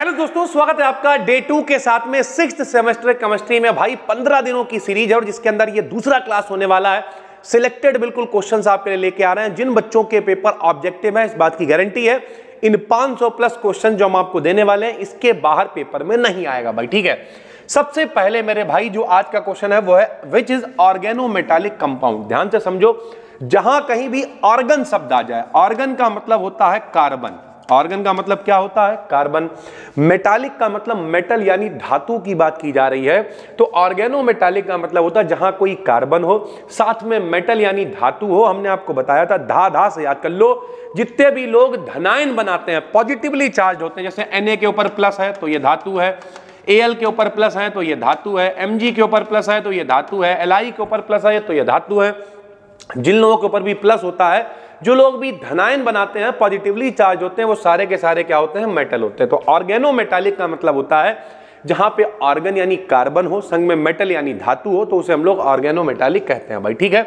Hello दोस्तों, स्वागत है आपका डे 2 के साथ में 6th सेमेस्टर केमिस्ट्री में। भाई 15 दिनों की सीरीज है और जिसके अंदर ये दूसरा क्लास होने वाला है। सिलेक्टेड बिल्कुल क्वेश्चंस आपके लिए लेके आ रहे हैं। जिन बच्चों के पेपर ऑब्जेक्टिव है, इस बात की गारंटी है इन 500 प्लस क्वेश्चन जो हम आपको देने वाले हैं इसके बाहर पेपर में नहीं आएगा भाई, ठीक है। सबसे पहले मेरे भाई जो आज का क्वेश्चन है वो है विच इज ऑर्गेनोमेटालिक कंपाउंड। ध्यान से समझो, जहां कहीं भी ऑर्गन शब्द आ जाए, ऑर्गन का मतलब होता है कार्बन। ऑर्गन का मतलब क्या होता है? कार्बन। मेटालिक का मतलब मेटल यानी धातु की बात की जा रही है, तो ऑर्गेनोमेटालिक का मतलब होता है जहां कोई कार्बन हो साथ में मेटल यानी धातु हो। हमने आपको बताया था, धा से याद कर लो, जितने भी लोग धनायन बनाते हैं, पॉजिटिवली चार्ज होते हैं, जैसे Na के ऊपर प्लस है तो ये धातु है, Al के ऊपर प्लस है तो ये धातु है, Mg के ऊपर प्लस है तो ये धातु है, Li के ऊपर प्लस है तो ये धातु है। जिन लोगों के ऊपर भी प्लस होता है, जो लोग भी धनायन बनाते हैं, पॉजिटिवली चार्ज होते हैं, वो सारे के सारे क्या होते हैं? मेटल होते हैं। तो ऑर्गेनोमेटालिक का मतलब होता है जहां पे ऑर्गन यानी कार्बन हो, संग में मेटल यानी धातु हो, तो उसे हम लोग ऑर्गेनोमेटालिक कहते हैं भाई, ठीक है।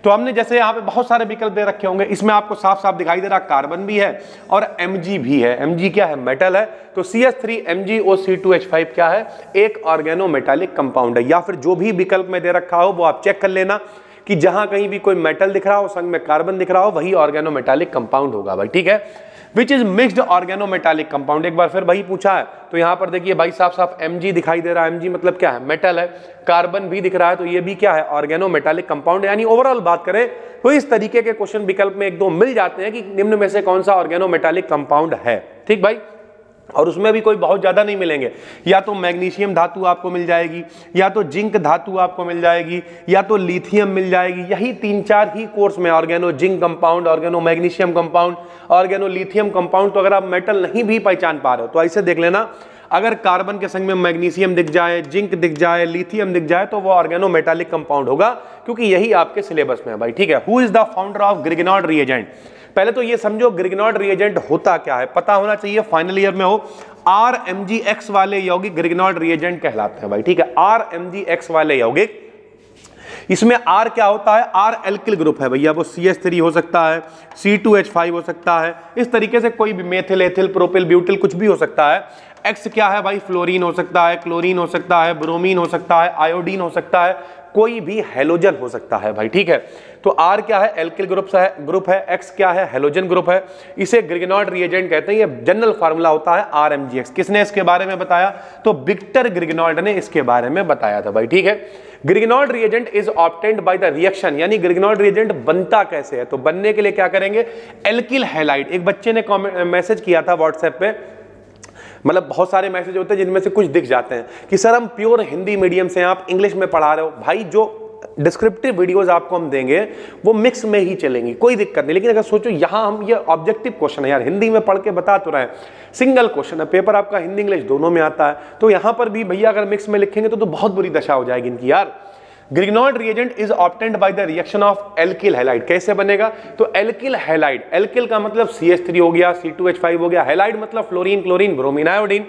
तो हमने जैसे यहाँ पे बहुत सारे विकल्प दे रखे होंगे, इसमें आपको साफ साफ दिखाई दे रहा कार्बन भी है और Mg भी है। Mg क्या है? मेटल है। तो CH3MgO2H5 क्या है? एक ऑर्गेनोमेटालिक कंपाउंड है। या फिर जो भी विकल्प में दे रखा हो वो आप चेक कर लेना कि जहां कहीं भी कोई मेटल दिख रहा हो, संग में कार्बन दिख रहा हो, वही ऑर्गेनोमेटालिक कंपाउंड होगा भाई, ठीक है। Which is mixed organometallic compound, एक बार फिर वही पूछा है। तो यहां पर देखिए भाई साफ साफ Mg दिखाई दे रहा है। Mg मतलब क्या है? मेटल है। कार्बन भी दिख रहा है, तो ये भी क्या है? Organometallic compound. यानी ओवरऑल बात करें तो इस तरीके के क्वेश्चन विकल्प में एक दो मिल जाते हैं कि निम्न में से कौन सा ऑर्गेनोमेटालिक कंपाउंड है, ठीक भाई। और उसमें भी कोई बहुत ज्यादा नहीं मिलेंगे, या तो मैग्नीशियम धातु आपको मिल जाएगी, या तो जिंक धातु आपको मिल जाएगी, या तो लिथियम मिल जाएगी। यही 3-4 ही कोर्स में, organo zinc compound, organo magnesium compound, organo lithium compound. तो अगर आप मेटल नहीं भी पहचान पा रहे हो तो ऐसे देख लेना, अगर कार्बन के संग में मैग्नीशियम दिख जाए, जिंक दिख जाए, लिथियम दिख जाए, तो वो ऑर्गेनोमेटालिक कंपाउंड होगा, क्योंकि यही आपके सिलेबस में है भाई, ठीक है। Who is the founder of Grignard reagent? पहले तो ये समझो ग्रिग्नॉर्ड रिएजेंट होता क्या है, पता होना चाहिए, फाइनल ईयर में हो। RMgX वाले यौगिक ग्रिग्नॉर्ड रिएजेंट कहलाते हैं भाई, ठीक है। RMgX वाले यौगिक, इसमें R क्या होता है? R एल्किल ग्रुप है भैया, वो CH3 हो सकता है, C2H5 हो सकता है, इस तरीके से कोई भी मेथिल, एथिल, प्रोपिल, ब्यूटिल कुछ भी हो सकता है। X क्या है भाई? फ्लोरीन हो सकता है, क्लोरीन हो सकता है, ब्रोमीन हो सकता है, आयोडीन हो सकता है, कोई भी हेलोजन हो सकता है भाई, ठीक है। तो R क्या है? एल्किल ग्रुप है। X क्या है? हेलोजन ग्रुप है। इसे ग्रिग्नॉर्ड रिएजेंट कहते हैं। ये जनरल फार्मूला होता है RMgX। किसने इसके बारे में बताया? तो विक्टर ग्रिग्नॉर्ड ने इसके बारे में बताया था भाई, ठीक है। Grignard reagent is obtained by the reaction, यानी ग्रिग्नॉर्ड रिएजेंट बनता कैसे है? तो बनने के लिए क्या करेंगे? Alkyl halide. एक बच्चे ने मैसेज किया था व्हाट्सएप पे, मतलब बहुत सारे मैसेज होते हैं जिनमें से कुछ दिख जाते हैं कि सर हम प्योर हिंदी मीडियम से, आप इंग्लिश में पढ़ा रहे हो। भाई जो डिस्क्रिप्टिव वीडियोस आपको हम देंगे वो मिक्स में ही चलेंगी, कोई दिक्कत नहीं। लेकिन अगर सोचो यहाँ हम, ये ऑब्जेक्टिव क्वेश्चन है यार, हिंदी में पढ़ के बता तो रहे हैं, सिंगल क्वेश्चन है, पेपर आपका हिंदी इंग्लिश दोनों में आता है, तो यहाँ पर भी भैया अगर मिक्स में लिखेंगे तो बहुत बुरी दशा हो जाएगी इनकी यार। Grignard reagent is obtained by the reaction of alkyl halide. कैसे बनेगा? तो एल्किल हैलाइड, एल्किल का मतलब CH3 हो गया, C2H5 हो गया, हैलाइड मतलब फ्लोरीन, क्लोरीन, ब्रोमीन, आयोडीन।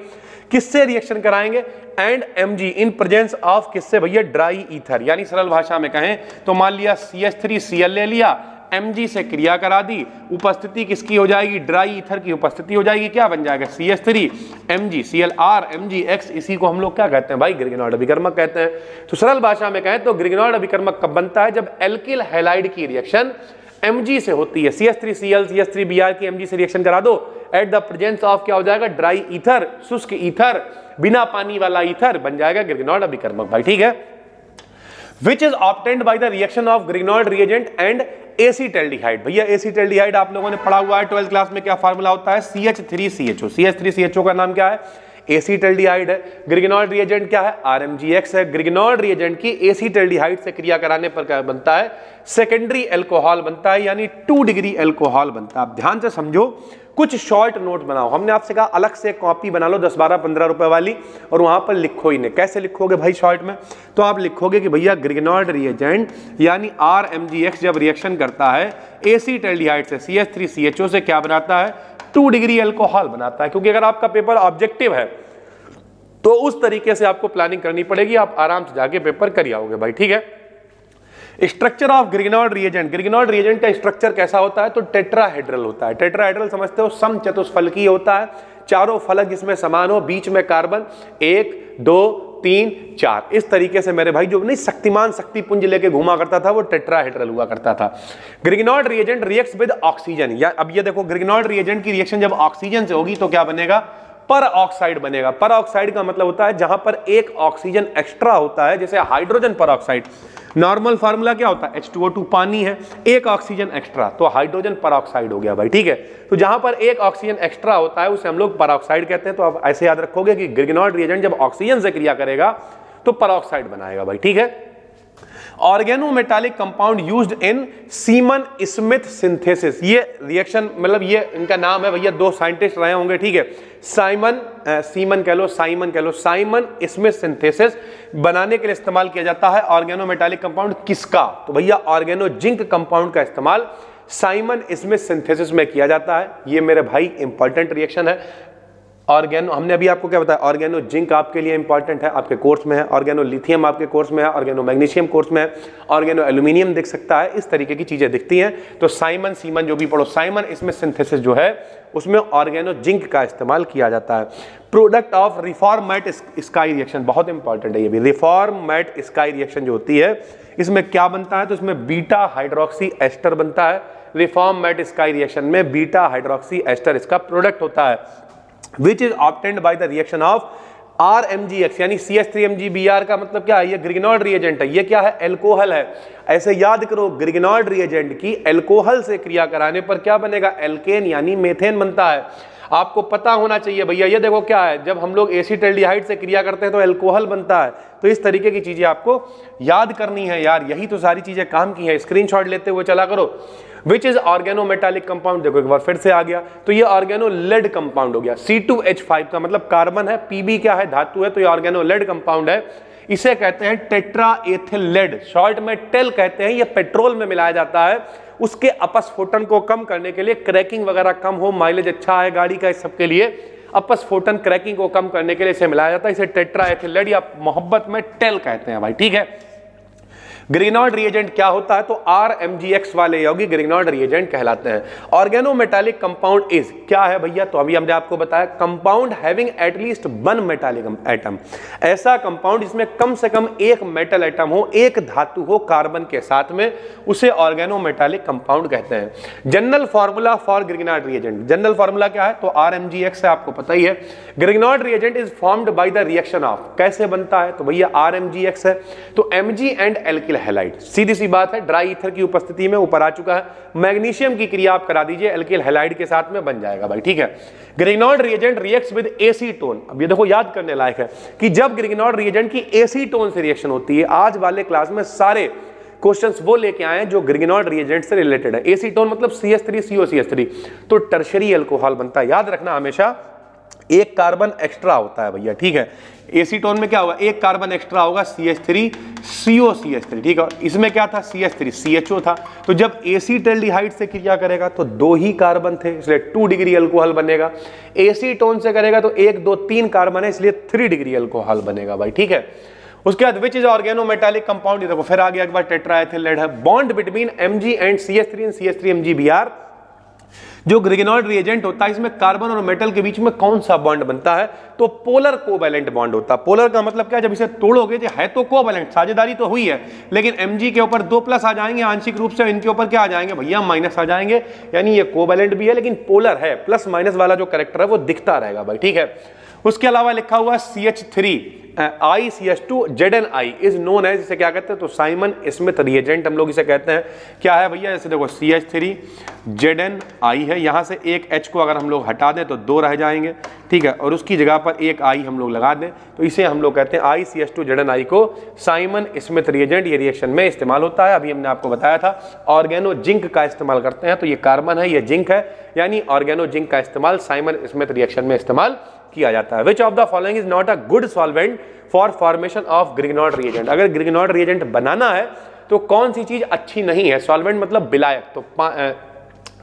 किससे रिएक्शन कराएंगे? And Mg in presence of किससे भैया? Dry ether. यानी सरल भाषा में कहें तो मान लिया CH3Cl ले लिया, Mg से क्रिया करा दी, उपस्थिति किसकी हो जाएगी? ड्राई ईथर की उपस्थिति हो जाएगी। क्या बन जाएगा? CH3 MgCl RMgX। इसी को हम लोग क्या कहते हैं भाई? ग्रिग्नॉर्ड अभिकर्मक कहते हैं। तो सरल भाषा में कहें तो ग्रिग्नॉर्ड अभिकर्मक कब बनता है? जब एल्किल हैलाइड की रिएक्शन Mg से होती है। CH3Cl CH3Br की Mg से रिएक्शन करा दो, एट द प्रेजेंस ऑफ क्या हो जाएगा? ड्राई ईथर, शुष्क ईथर, बिना पानी वाला ईथर, बन जाएगा ग्रिग्नॉर्ड अभिकर्मक भाई, ठीक है। Which is obtained by the reaction of Grignard reagent and acetaldehyde. भैया एसीटल्डिहाइड आप लोगों ने पढ़ा हुआ है 12th क्लास में, क्या फार्मूला होता है? CH3CHO। CH3CHO का नाम क्या है? एसीटल्डिहाइड है। ग्रिग्नॉर्ड रिएजेंट क्या है? RMgX है। ग्रिग्नॉर्ड रिएजेंट की एसीटल्डिहाइड से क्रिया कराने पर क्या बनता है? सेकेंडरी एल्कोहल बनता है, यानी 2 डिग्री एल्कोहल बनता है। आप ध्यान से समझो, कुछ शॉर्ट नोट बनाओ। हमने आपसे कहा अलग से कॉपी बना लो 10, 12, 15 रुपए वाली, और वहां पर लिखो ही नहीं। कैसे लिखोगे भाई शॉर्ट में? तो आप लिखोगे कि भैया ग्रिग्नॉर्ड रिएजेंट यानी RMgX जब रिएक्शन करता है एसीटल्डिहाइड से, CH3CHO से, क्या बनाता है? 2 डिग्री एल्कोहल बनाता है। क्योंकि अगर आपका पेपर ऑब्जेक्टिव है तो उस तरीके से आपको प्लानिंग करनी पड़ेगी, आप आराम से जाके पेपर कर आओगे भाई, ठीक है। Structure of Grignard reagent, ग्रिग्नॉर्ड reagent का स्ट्रक्चर कैसा होता है? तो टेट्राहेड्रल होता है। टेट्राहेड्रल समझते हो, समचतुष्फलकीय होता है। चारों फलक जिसमें समान हो, बीच में कार्बन, 1 2 3 4, इस तरीके से मेरे भाई जो नहीं शक्तिमान शक्ति पुंज लेके घूमा करता था वो टेट्राहेड्रल हुआ करता था। ग्रिग्नॉर्ड रिएजेंट रिएक्ट्स विद ऑक्सीजन, या अब ये देखो ग्रिग्नॉर्ड रिएजेंट की रिएक्शन जब ऑक्सीजन से होगी तो क्या बनेगा, पर ऑक्साइड बनेगा। पर ऑक्साइड का मतलब होता है जहां पर एक ऑक्सीजन एक्स्ट्रा होता है, जैसे हाइड्रोजन पर ऑक्साइड। नॉर्मल फार्मूला क्या होता है, H2O2 पानी है, एक ऑक्सीजन एक्स्ट्रा तो हाइड्रोजन पर ऑक्साइड हो गया भाई, ठीक है। तो जहां पर एक ऑक्सीजन एक्स्ट्रा होता है उसे हम लोग पर ऑक्साइड कहते हैं। तो आप ऐसे याद रखोगे कि ग्रिग्नॉर्ड रिएजेंट जब ऑक्सीजन से क्रिया करेगा तो पर ऑक्साइड बनाएगा भाई, ठीक है। Organometallic compound used in semen Smith synthesis, ये रिएक्शन मतलब ये इनका नाम है भैया, दो साइंटिस्ट रहे होंगे, ठीक है। साइमन स्मिथ सिंथेसिस बनाने के लिए इस्तेमाल किया जाता है ऑर्गेनोमेटालिक कंपाउंड किसका, तो भैया ऑर्गेनो जिंक कंपाउंड का इस्तेमाल साइमन स्मिथ सिंथेसिस में किया जाता है। ये मेरे भाई इंपॉर्टेंट रिएक्शन है। ऑर्गेनो, हमने अभी आपको क्या बताया, ऑर्गेनो जिंक आपके लिए इंपॉर्टेंट है, आपके कोर्स में है। ऑर्गेनो लिथियम आपके कोर्स में है, ऑर्गेनो मैग्नीशियम कोर्स में है, ऑर्गेनो एल्यूमिनियम दिख सकता है, इस तरीके की चीजें दिखती हैं। तो साइमन सीमन जो भी पढ़ो, साइमन इसमें सिंथेसिस जो है उसमें ऑर्गेनो जिंक का इस्तेमाल किया जाता है। Product of reformat sky reaction, बहुत इंपॉर्टेंट है ये भी। रिफॉर्मेट स्काई रिएक्शन जो होती है इसमें क्या बनता है, तो इसमें बीटा हाइड्रोक्सी एस्टर बनता है। रिफॉर्मेट स्काई रिएक्शन में बीटा हाइड्रोक्सी एस्टर इसका प्रोडक्ट होता है, which is obtained by the reaction of RMgX, यानी CH3MgBr का मतलब क्या है, ये ग्रिग्नॉर्ड रिएजेंट है। ये क्या है, एल्कोहल है। ऐसे याद करो, ग्रिग्नॉर्ड रिएजेंट की एल्कोहल से क्रिया कराने पर क्या बनेगा, एल्केन यानी मेथेन बनता है। आपको पता होना चाहिए भैया, ये देखो क्या है, जब हम लोग एसिटाल्डिहाइड से क्रिया करते हैं तो एल्कोहल बनता है। तो इस तरीके की चीजें आपको याद करनी है यार, यही तो सारी चीजें काम की हैं। स्क्रीनशॉट लेते हुए चला करो। विच इज ऑर्गेनोमेटालिक कंपाउंड, देखो एक बार फिर से आ गया, तो ये ऑर्गेनो लेड कंपाउंड हो गया। C2H5 का मतलब कार्बन है, Pb क्या है, धातु है, तो ये ऑर्गेनो लेड कंपाउंड है। इसे कहते हैं टेट्रा एथिल लेड, शॉर्ट में टेल कहते हैं। ये पेट्रोल में मिलाया जाता है, उसके अपस्फोटन को कम करने के लिए, क्रैकिंग वगैरह कम हो, माइलेज अच्छा है गाड़ी का, इस सब के लिए अपस्फोटन क्रैकिंग को कम करने के लिए इसे मिलाया जाता है। इसे टेट्रा एथिल लेड या मोहब्बत में टेल कहते हैं भाई, ठीक है। ग्रिग्नॉर्ड रिएजेंट क्या होता है, तो RMgX वाले यौगिक ग्रिग्नॉर्ड रिएजेंट कहलाते हैं। ऑर्गेनोमेटालिक कंपाउंड इज क्या है भैया, तो अभी हमने आपको बताया, compound having at least one metallic atom, ऐसा कंपाउंड जिसमें कम से कम एक मेटल एटम हो, एक धातु हो कार्बन के साथ में, उसे ऑर्गेनोमेटालिक कंपाउंड कहते हैं। General formula for Grignard reagent, general formula क्या है, तो RMgX है, आपको पता ही है। Grignard reagent is formed by the reaction of, कैसे बनता है, तो भैया RMgX है, तो Mg एंड एल्किल हैलाइड, सीधी सी बात है, ड्राई ईथर की उपस्थिति में ऊपर आ चुका है। मैग्नीशियम की क्रिया आप करा दीजिए, एल्किल हैलाइड के साथ में बन जाएगा भाई, ठीक है। Grignard reagent reacts with acetone, अब ये देखो याद करने लायक है कि जब ग्रिग्नॉर्ड रिएजेंट की एसीटोन से रिएक्शन होती है, आज वाले क्लास में सारे क्वेश्चंस वो लेके आए हैं जो ग्रिग्नॉर्ड रिएजेंट से रिलेटेड है। एसीटोन मतलब CH3COCH3, तो टर्शरी अल्कोहल बनता है। याद रखना हमेशा एक कार्बन एक्स्ट्रा होता है भैया, ठीक है। एसीटोन में क्या होगा, एक कार्बन एक्स्ट्रा होगा, CH3COCH3, ठीक है। इसमें क्या था, CH3CHO था। तो जब एसिटाल्डिहाइड से क्रिया करेगा तो 2 ही कार्बन थे, इसलिए 2 डिग्री अल्कोहल बनेगा। एसीटोन से करेगा तो 1 2 3 कार्बन है, इसलिए 3 डिग्री अल्कोहल बनेगा भाई, ठीक है। उसके बाद विच इज ऑर्गेनोमेटालिक कंपाउंड, देखो फिर आ गया एक बार टेट्रा एथिल लेड है। Bond between Mg and CH3 and CH3MgBr, जो ग्रिग्नॉर्ड रिएजेंट होता है इसमें कार्बन और मेटल के बीच में कौन सा बॉन्ड बनता है, तो पोलर कोवैलेंट बॉन्ड होता है। पोलर का मतलब क्या, जब इसे तोड़ोगे तो है तो कोवैलेंट, साझेदारी तो हुई है, लेकिन Mg के ऊपर 2 प्लस आ जाएंगे आंशिक रूप से, इनके ऊपर क्या आ जाएंगे भैया, माइनस आ जाएंगे, यानी ये कोवैलेंट भी है लेकिन पोलर है, प्लस माइनस वाला जो कैरेक्टर है वो दिखता रहेगा भाई, ठीक है। उसके अलावा लिखा हुआ CH3 ICH2 ZnI is known as, इसे क्या कहते हैं, तो साइमन स्मिथ रिएजेंट हम लोग इसे कहते हैं। क्या है भैया, जैसे देखो CH3 ZnI है, यहां से एक H को अगर हम लोग हटा दें तो 2 रह जाएंगे, ठीक है, और उसकी जगह पर एक I हम लोग लगा दें तो इसे हम लोग कहते हैं ICH2 ZnI को साइमन स्मिथ रिएजेंट, ये रिएक्शन में इस्तेमाल होता है। अभी हमने आपको बताया था ऑर्गेनो जिंक का इस्तेमाल करते हैं, तो ये कार्बन है, ये जिंक है, यानी ऑर्गेनो जिंक का इस्तेमाल साइमन स्मिथ रिएक्शन में इस्तेमाल किया जाता है। Which of the following is not a good solvent for formation of Grignard reagent, अगर ग्रिग्नॉर्ड रिएजेंट बनाना है तो कौन सी चीज अच्छी नहीं है, सॉल्वेंट मतलब विलायक,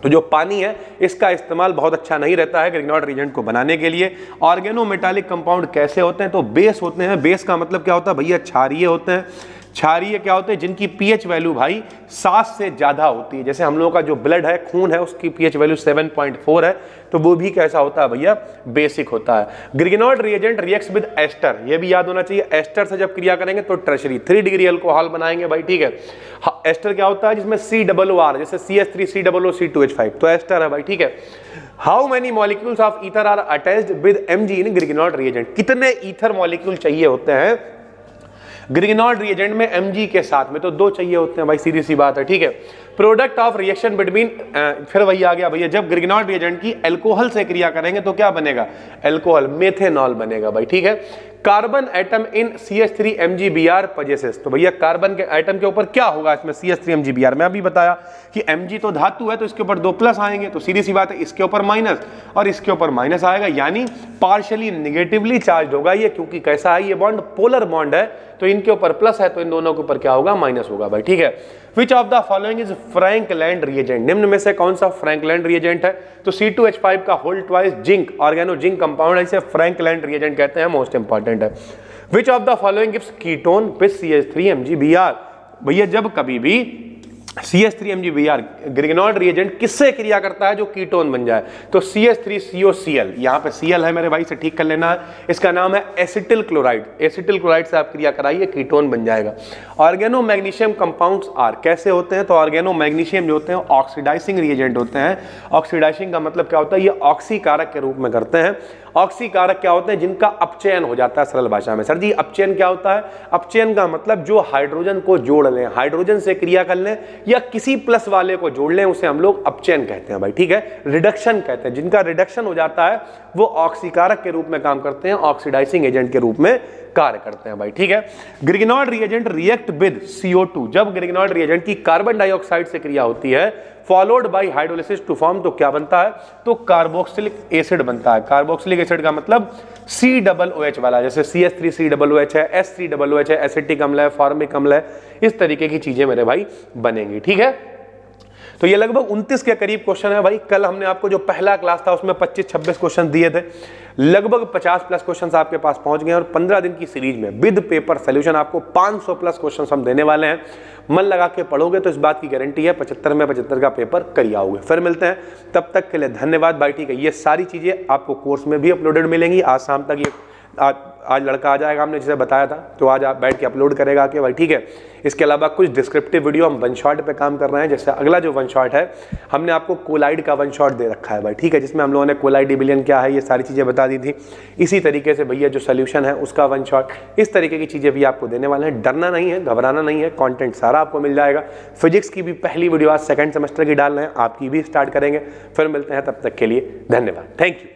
तो जो पानी है इसका इस्तेमाल बहुत अच्छा नहीं रहता है ग्रिग्नॉर्ड रिएजेंट को बनाने के लिए। ऑर्गेनोमेटालिक कंपाउंड कैसे होते हैं, तो बेस होते हैं। बेस का मतलब क्या होता है भैया, क्षारीय होते हैं। क्षारीय क्या होते हैं? जिनकी पीएच वैल्यू भाई 7 से ज्यादा होती है। जैसे हम लोगों का जो ब्लड है, खून है, उसकी पीएच वैल्यू 7.4 है, तो वो भी कैसा होता है भैया? बेसिक होता है। ग्रिगनॉल्ड रिएजेंट रिएक्ट्स विद एस्टर, ये भी याद होना चाहिए। एस्टर से जब क्रिया करेंगे तो टर्शरी 3 डिग्री अल्कोहल बनाएंगे भाई, ठीक है। एस्टर क्या होता है? जिसमें COOR, जैसे CH3 COO C2H5, तो एस्टर है भाई, ठीक है। How many molecules of ether are attached with Mg in Grignard reagent, कितने ईथर मॉलिक्यूल चाहिए होते हैं ग्रिगनॉल्ड रिएजेंट में Mg के साथ में? तो 2 चाहिए होते हैं भाई, सीधी सी बात है, ठीक है। प्रोडक्ट ऑफ रिएक्शन बिटवीन, फिर वही आ गया भैया, जब ग्रिगनॉल्ड रिएजेंट की अल्कोहल से क्रिया करेंगे तो क्या बनेगा? अल्कोहल, मेथेनॉल बनेगा भाई, ठीक है। Carbon atom in CH3MgBr possesses, तो भैया कार्बन के एटम के ऊपर क्या होगा इसमें? CH3MgBr, मैं अभी बताया कि Mg तो धातु है तो इसके ऊपर 2 प्लस आएंगे, तो सीधी सी बात है इसके ऊपर माइनस और इसके ऊपर माइनस आएगा, यानी पार्शियली नेगेटिवली चार्ज होगा ये, क्योंकि कैसा है ये बॉन्ड? पोलर बॉन्ड है, तो इनके ऊपर प्लस है तो इन दोनों के ऊपर क्या होगा? माइनस होगा भाई, ठीक है। Which of the following is Frankland reagent, निम्न में से कौन सा फ्रैंकलैंड रिएजेंट है? तो C2H5 का whole twice zinc, organo zinc compound है, इसे फ्रैंकलैंड रिएजेंट कहते हैं, मोस्ट इंपॉर्टेंट है। Which of the following gives ketone with CH3MgBr, भैया जब कभी भी CH3MgBr ग्रिगनॉल्ड रिएजेंट किससे क्रिया करता है जो कीटोन बन जाए? तो CH3COCl, यहाँ पे Cl है मेरे भाई, से ठीक कर लेना है, इसका नाम है एसिटिल क्लोराइड। एसिटिल क्लोराइड से आप क्रिया कराइए, कीटोन बन जाएगा। ऑर्गेनो मैग्नीशियम कंपाउंड्स आर, कैसे होते हैं? तो ऑर्गेनो मैग्नीशियम जो होते हैं ऑक्सीडाइजिंग रिएजेंट होते हैं। ऑक्सीडाइजिंग का मतलब क्या होता है? ये ऑक्सीकारक के रूप में करते हैं। ऑक्सीकारक क्या होते हैं? जिनका अपचयन हो जाता है सरल भाषा में। सर जी अपचयन क्या होता है? अपचयन का मतलब जो हाइड्रोजन को जोड़ लें, हाइड्रोजन से क्रिया कर लें या किसी प्लस वाले को जोड़ लें, उसे हम लोग अपचयन कहते हैं भाई, ठीक है। रिडक्शन कहते हैं, जिनका रिडक्शन हो जाता है वो ऑक्सीकारक के रूप में काम करते हैं, ऑक्सीडाइजिंग एजेंट के रूप में कार्य करते हैं भाई, ठीक है। ग्रिगनॉल्ड रिएजेंट रिएक्ट विद CO2, जब ग्रिगनॉल्ड रिएजेंट की कार्बन डाइऑक्साइड से क्रिया होती है followed by hydrolysis to form, तो क्या बनता है? तो कार्बोक्सिलिक एसिड बनता है। कार्बोक्सिलिक एसिड का मतलब COOH वाला, जैसे CH3COOH है, H3OOH है, एसिटिक अम्ल है, फॉर्मिक अम्ल है, इस तरीके की चीजें मेरे भाई बनेंगी, ठीक है। तो ये लगभग 29 के करीब क्वेश्चन है भाई। कल हमने आपको जो पहला क्लास था उसमें 25-26 क्वेश्चन दिए थे, लगभग 50 प्लस क्वेश्चन आपके पास पहुंच गए और 15 दिन की सीरीज में विद पेपर सोल्यूशन आपको 500 प्लस क्वेश्चन हम देने वाले हैं। मन लगा के पढ़ोगे तो इस बात की गारंटी है 75 में 75 का पेपर कर आओगे। फिर मिलते हैं, तब तक के लिए धन्यवाद भाई, ठीक है। ये सारी चीजें आपको कोर्स में भी अपलोडेड मिलेंगी। आज शाम तक ये आज लड़का आ जाएगा, हमने जिसे बताया था, तो आज आप बैठ के अपलोड करेगा आके भाई, ठीक है। इसके अलावा कुछ डिस्क्रिप्टिव वीडियो हम वन शॉट पे काम कर रहे हैं। जैसे अगला जो वन शॉट है, हमने आपको कोलाइड का वन शॉट दे रखा है भाई, ठीक है, जिसमें हम लोगों ने कोलाइड डिबिलियन क्या है ये सारी चीज़ें बता दी थी। इसी तरीके से भैया जो सोल्यूशन है उसका वन शॉट, इस तरीके की चीज़ें भी आपको देने वाले हैं। डरना नहीं है, घबराना नहीं है, कॉन्टेंट सारा आपको मिल जाएगा। फिजिक्स की भी पहली वीडियो आज सेकेंड सेमेस्टर की डाल रहे हैं, आपकी भी स्टार्ट करेंगे। फिर मिलते हैं, तब तक के लिए धन्यवाद, थैंक यू।